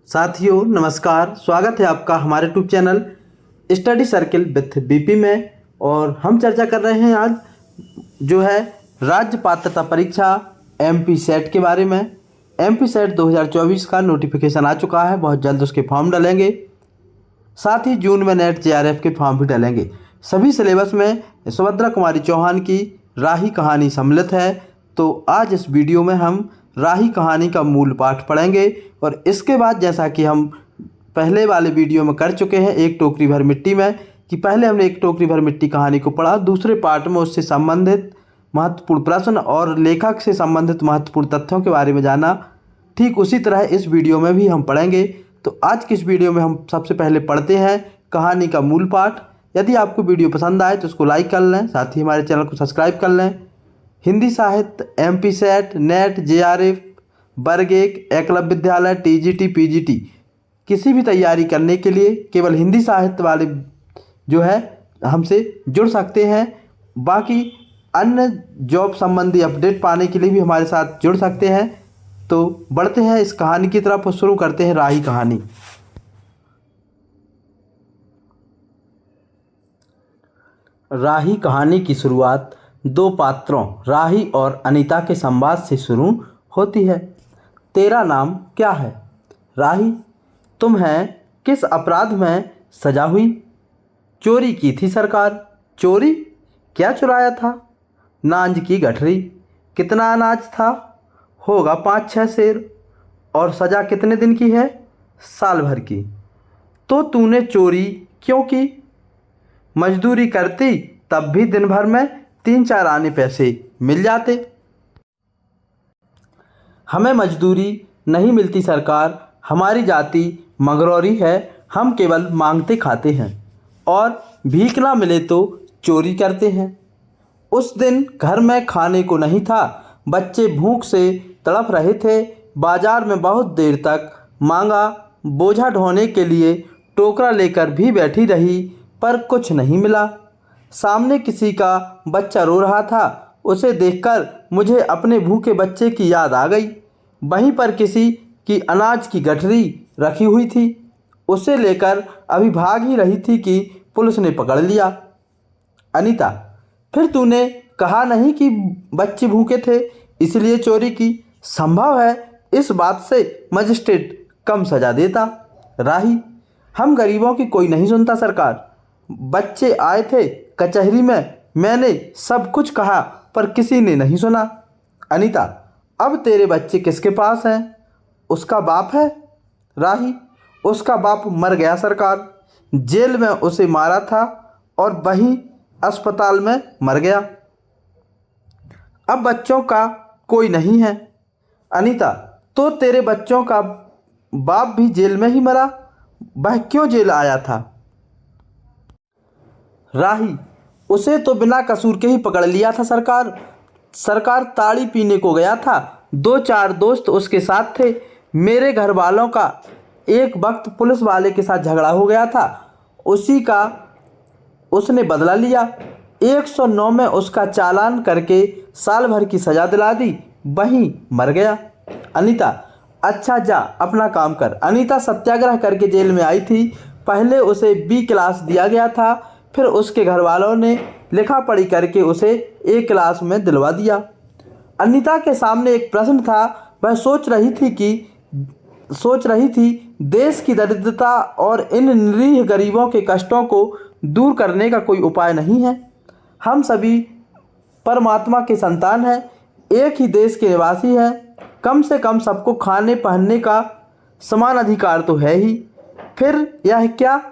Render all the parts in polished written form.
साथियों नमस्कार, स्वागत है आपका हमारे YouTube channel study circle with BP में। और हम चर्चा कर रहे हैं आज जो है राज्य पात्रता परीक्षा एमपी सेट के बारे में। एमपी सेट 2024 का नोटिफिकेशन आ चुका है, बहुत जल्द उसके फॉर्म डालेंगे। साथ ही जून में नेट जेआरएफ के फॉर्म भी डालेंगे। सभी सिलेबस में सुभद्रा कुमारी चौहान की राही कहानी सम्मिलित है। तो आज इस वीडियो में हम राही कहानी का मूल पाठ पढ़ेंगे और इसके बाद जैसा कि हम पहले वाले वीडियो में कर चुके हैं एक टोकरी भर मिट्टी में, कि पहले हमने एक टोकरी भर मिट्टी कहानी को पढ़ा, दूसरे पार्ट में उससे संबंधित महत्वपूर्ण प्रश्न और लेखक से संबंधित महत्वपूर्ण तथ्यों के बारे में जाना। ठीक उसी तरह इस वीडियो में भी हम पढ़ेंगे। तो आज की इस वीडियो में हम सबसे पहले पढ़ते हैं कहानी का मूल पाठ। यदि आपको वीडियो पसंद आए तो उसको लाइक कर लें, साथ ही हमारे चैनल को सब्सक्राइब कर लें। हिंदी साहित्य, एमपी सेट, नेट, जेआरएफ, वर्ग 1, एकलव्य विद्यालय, टीजीटी, पीजीटी किसी भी तैयारी करने के लिए केवल हिंदी साहित्य वाले जो है हमसे जुड़ सकते हैं। बाकी अन्य जॉब संबंधी अपडेट पाने के लिए भी हमारे साथ जुड़ सकते हैं। तो बढ़ते हैं इस कहानी की तरफ और शुरू करते हैं राही कहानी। राही कहानी की शुरुआत दो पात्रों राही और अनीता के संवाद से शुरू होती है। तेरा नाम क्या है? राही। तुम्हें किस अपराध में सजा हुई? चोरी की थी सरकार। चोरी? क्या चुराया था? नांज की गठरी। कितना अनाज था? होगा 5-6 सेर। और सजा कितने दिन की है? साल भर की। तो तूने चोरी क्यों की? मजदूरी करती तब भी दिन भर में 3-4 आने पैसे मिल जाते। हमें मजदूरी नहीं मिलती सरकार, हमारी जाति मंगरौरी है, हम केवल मांगते खाते हैं और भीख ना मिले तो चोरी करते हैं। उस दिन घर में खाने को नहीं था, बच्चे भूख से तड़प रहे थे। बाजार में बहुत देर तक मांगा, बोझा ढोने के लिए टोकरा लेकर भी बैठी रही पर कुछ नहीं मिला। सामने किसी का बच्चा रो रहा था, उसे देखकर मुझे अपने भूखे बच्चे की याद आ गई। वहीं पर किसी की अनाज की गठरी रखी हुई थी, उसे लेकर अभी भाग ही रही थी कि पुलिस ने पकड़ लिया। अनीता, फिर तूने कहा नहीं कि बच्चे भूखे थे इसलिए चोरी की? संभव है इस बात से मजिस्ट्रेट कम सजा देता। राही, हम गरीबों की कोई नहीं सुनता सरकार। बच्चे आए थे कचहरी में, मैंने सब कुछ कहा पर किसी ने नहीं सुना। अनीता, अब तेरे बच्चे किसके पास हैं? उसका बाप है। राही, उसका बाप मर गया सरकार, जेल में उसे मारा था और वहीं अस्पताल में मर गया। अब बच्चों का कोई नहीं है। अनीता, तो तेरे बच्चों का बाप भी जेल में ही मरा, वह क्यों जेल आया था? राही, उसे तो बिना कसूर के ही पकड़ लिया था सरकार ताड़ी पीने को गया था, 2-4 दोस्त उसके साथ थे। मेरे घर वालों का एक वक्त पुलिस वाले के साथ झगड़ा हो गया था, उसी का उसने बदला लिया। 109 में उसका चालान करके साल भर की सजा दिला दी, वहीं मर गया। अनीता, अच्छा जा अपना काम कर। अनीता सत्याग्रह करके जेल में आई थी। पहले उसे बी क्लास दिया गया था, फिर उसके घर वालों ने लिखा पढ़ी करके उसे ए क्लास में दिलवा दिया। अनीता के सामने एक प्रश्न था, वह सोच रही थी देश की दरिद्रता और इन निरीह गरीबों के कष्टों को दूर करने का कोई उपाय नहीं है। हम सभी परमात्मा के संतान हैं, एक ही देश के निवासी हैं, कम से कम सबको खाने पहनने का समान अधिकार तो है ही। फिर यह क्या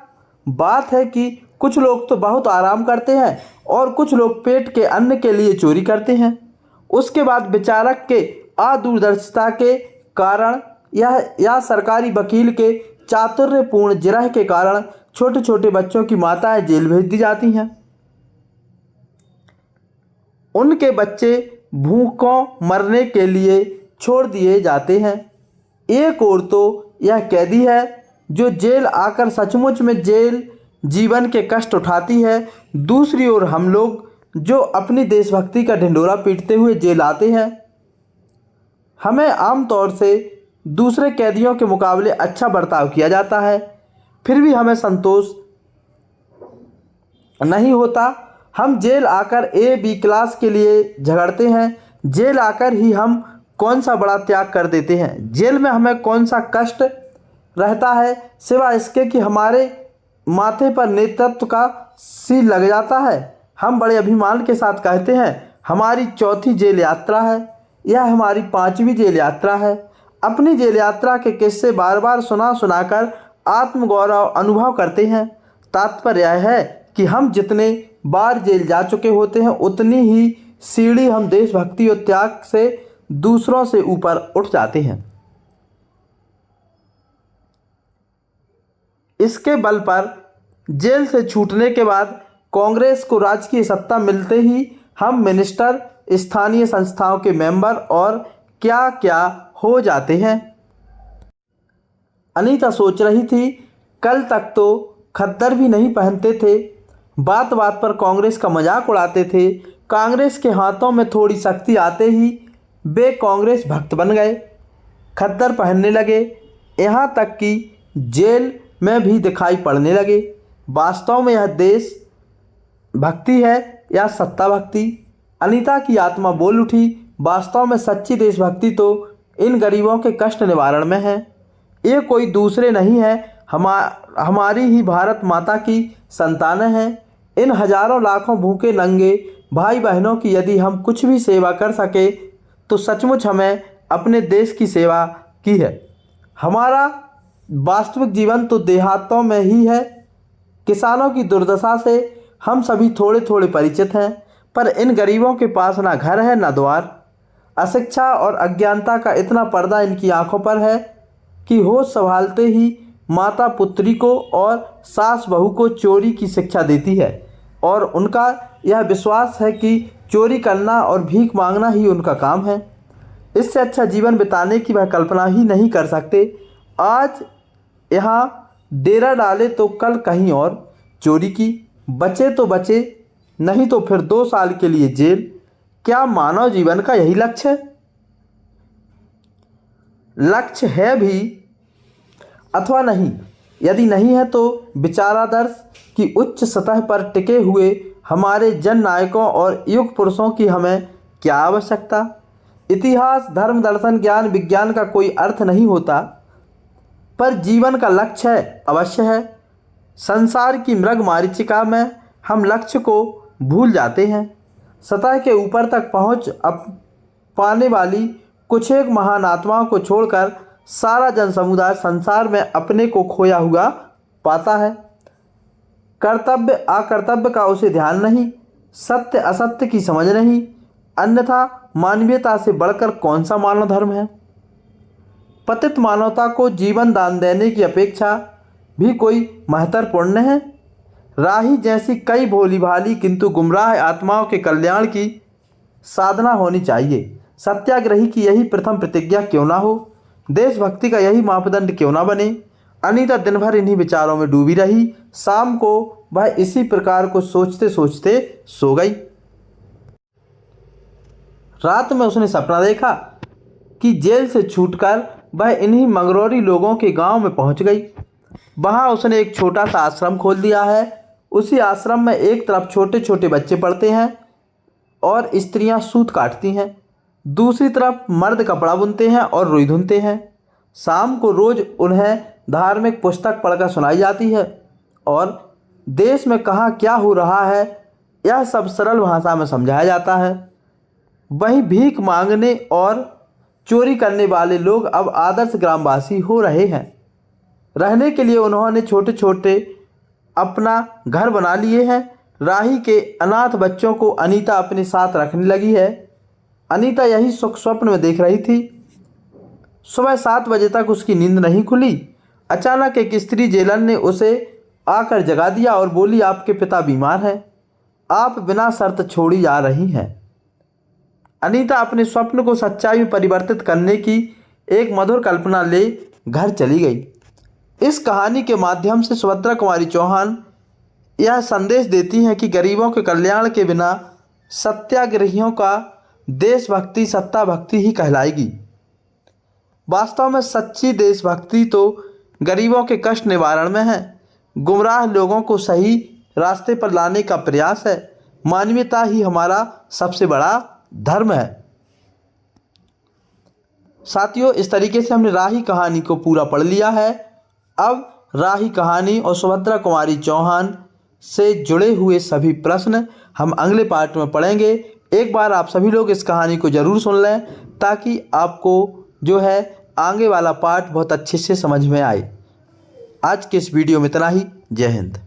बात है कि कुछ लोग तो बहुत आराम करते हैं और कुछ लोग पेट के अन्न के लिए चोरी करते हैं। उसके बाद विचारक के अदूरदर्शिता के कारण या सरकारी वकील के चातुर्यपूर्ण जिरह के कारण छोटे छोटे बच्चों की माताएं जेल भेज दी जाती हैं। उनके बच्चे भूखों मरने के लिए छोड़ दिए जाते हैं। एक ओर तो यह कैदी है जो जेल आकर सचमुच में जेल जीवन के कष्ट उठाती है, दूसरी ओर हम लोग जो अपनी देशभक्ति का ढिंढोरा पीटते हुए जेल आते हैं। हमें आमतौर से दूसरे कैदियों के मुकाबले अच्छा बर्ताव किया जाता है, फिर भी हमें संतोष नहीं होता। हम जेल आकर ए बी क्लास के लिए झगड़ते हैं। जेल आकर ही हम कौन सा बड़ा त्याग कर देते हैं। जेल में हमें कौन सा कष्ट रहता है सिवा इसके कि हमारे माथे पर नेतृत्व का सील लग जाता है। हम बड़े अभिमान के साथ कहते हैं हमारी चौथी जेल यात्रा है, यह हमारी 5वीं जेल यात्रा है। अपनी जेल यात्रा के किस्से बार बार सुनाकर आत्मगौरव अनुभव करते हैं। तात्पर्य यह है कि हम जितने बार जेल जा चुके होते हैं उतनी ही सीढ़ी हम देशभक्ति और त्याग से दूसरों से ऊपर उठ जाते हैं। इसके बल पर जेल से छूटने के बाद कांग्रेस को राजकीय सत्ता मिलते ही हम मिनिस्टर, स्थानीय संस्थाओं के मेंबर और क्या क्या हो जाते हैं। अनीता सोच रही थी, कल तक तो खद्दर भी नहीं पहनते थे, बात बात पर कांग्रेस का मजाक उड़ाते थे। कांग्रेस के हाथों में थोड़ी शक्ति आते ही वे कांग्रेस भक्त बन गए, खद्दर पहनने लगे, यहाँ तक कि जेल में भी दिखाई पड़ने लगे। वास्तव में यह देश भक्ति है या सत्ता भक्ति? अनीता की आत्मा बोल उठी, वास्तव में सच्ची देशभक्ति तो इन गरीबों के कष्ट निवारण में है। ये कोई दूसरे नहीं है, हमारी ही भारत माता की संतानें हैं। इन हजारों लाखों भूखे नंगे भाई बहनों की यदि हम कुछ भी सेवा कर सके तो सचमुच हमें अपने देश की सेवा की है। हमारा वास्तविक जीवन तो देहातों में ही है। किसानों की दुर्दशा से हम सभी थोड़े थोड़े परिचित हैं, पर इन गरीबों के पास ना घर है ना द्वार। अशिक्षा और अज्ञानता का इतना पर्दा इनकी आंखों पर है कि होश संभालते ही माता पुत्री को और सास बहू को चोरी की शिक्षा देती है और उनका यह विश्वास है कि चोरी करना और भीख मांगना ही उनका काम है। इससे अच्छा जीवन बिताने की वह कल्पना ही नहीं कर सकते। आज यहाँ डेरा डाले तो कल कहीं और चोरी की, बचे तो बचे, नहीं तो फिर 2 साल के लिए जेल। क्या मानव जीवन का यही लक्ष्य है? लक्ष्य है भी अथवा नहीं? यदि नहीं है तो विचारादर्श की उच्च सतह पर टिके हुए हमारे जन नायकों और युग पुरुषों की हमें क्या आवश्यकता? इतिहास, धर्म, दर्शन, ज्ञान, विज्ञान का कोई अर्थ नहीं होता, पर जीवन का लक्ष्य है, अवश्य है। संसार की मृग मारीचिका में हम लक्ष्य को भूल जाते हैं। सतह के ऊपर तक पहुंच पाने वाली कुछ एक महान आत्माओं को छोड़कर सारा जन समुदाय संसार में अपने को खोया हुआ पाता है। कर्तव्य अकर्तव्य का उसे ध्यान नहीं, सत्य असत्य की समझ नहीं, अन्यथा मानवीयता से बढ़कर कौन सा मानव धर्म है? पतित मानवता को जीवन दान देने की अपेक्षा भी कोई महत्वपूर्ण है? राही जैसी कई भोली भाली किंतु गुमराह आत्माओं के कल्याण की साधना होनी चाहिए। सत्याग्रही की यही प्रथम प्रतिज्ञा क्यों ना हो? देशभक्ति का यही मापदंड क्यों ना बने? अनीता दिन भर इन्हीं विचारों में डूबी रही। शाम को वह इसी प्रकार को सोचते सोचते सो गई। रात में उसने सपना देखा कि जेल से छूटकर वह इन्हीं मंगरौरी लोगों के गांव में पहुंच गई। वहां उसने एक छोटा सा आश्रम खोल दिया है। उसी आश्रम में एक तरफ छोटे छोटे बच्चे पढ़ते हैं और स्त्रियां सूत काटती हैं, दूसरी तरफ मर्द कपड़ा बुनते हैं और रुई धुनते हैं। शाम को रोज उन्हें धार्मिक पुस्तक पढ़कर सुनाई जाती है और देश में कहाँ क्या हो रहा है यह सब सरल भाषा में समझाया जाता है। वहीं भीख मांगने और चोरी करने वाले लोग अब आदर्श ग्रामवासी हो रहे हैं। रहने के लिए उन्होंने छोटे छोटे अपना घर बना लिए हैं। राही के अनाथ बच्चों को अनीता अपने साथ रखने लगी है। अनीता यही सुख स्वप्न में देख रही थी। सुबह 7 बजे तक उसकी नींद नहीं खुली। अचानक एक स्त्री जेलर ने उसे आकर जगा दिया और बोली, आपके पिता बीमार हैं, आप बिना शर्त छोड़ी जा रही हैं। अनीता अपने स्वप्न को सच्चाई में परिवर्तित करने की एक मधुर कल्पना ले घर चली गई। इस कहानी के माध्यम से सुभद्रा कुमारी चौहान यह संदेश देती हैं कि गरीबों के कल्याण के बिना सत्याग्रहियों का देशभक्ति सत्ता भक्ति ही कहलाएगी। वास्तव में सच्ची देशभक्ति तो गरीबों के कष्ट निवारण में है, गुमराह लोगों को सही रास्ते पर लाने का प्रयास है। मानवीयता ही हमारा सबसे बड़ा धर्म है। साथियों, इस तरीके से हमने राही कहानी को पूरा पढ़ लिया है। अब राही कहानी और सुभद्रा कुमारी चौहान से जुड़े हुए सभी प्रश्न हम अगले पार्ट में पढ़ेंगे। एक बार आप सभी लोग इस कहानी को ज़रूर सुन लें ताकि आपको जो है आगे वाला पार्ट बहुत अच्छे से समझ में आए। आज के इस वीडियो में इतना ही। जय हिंद।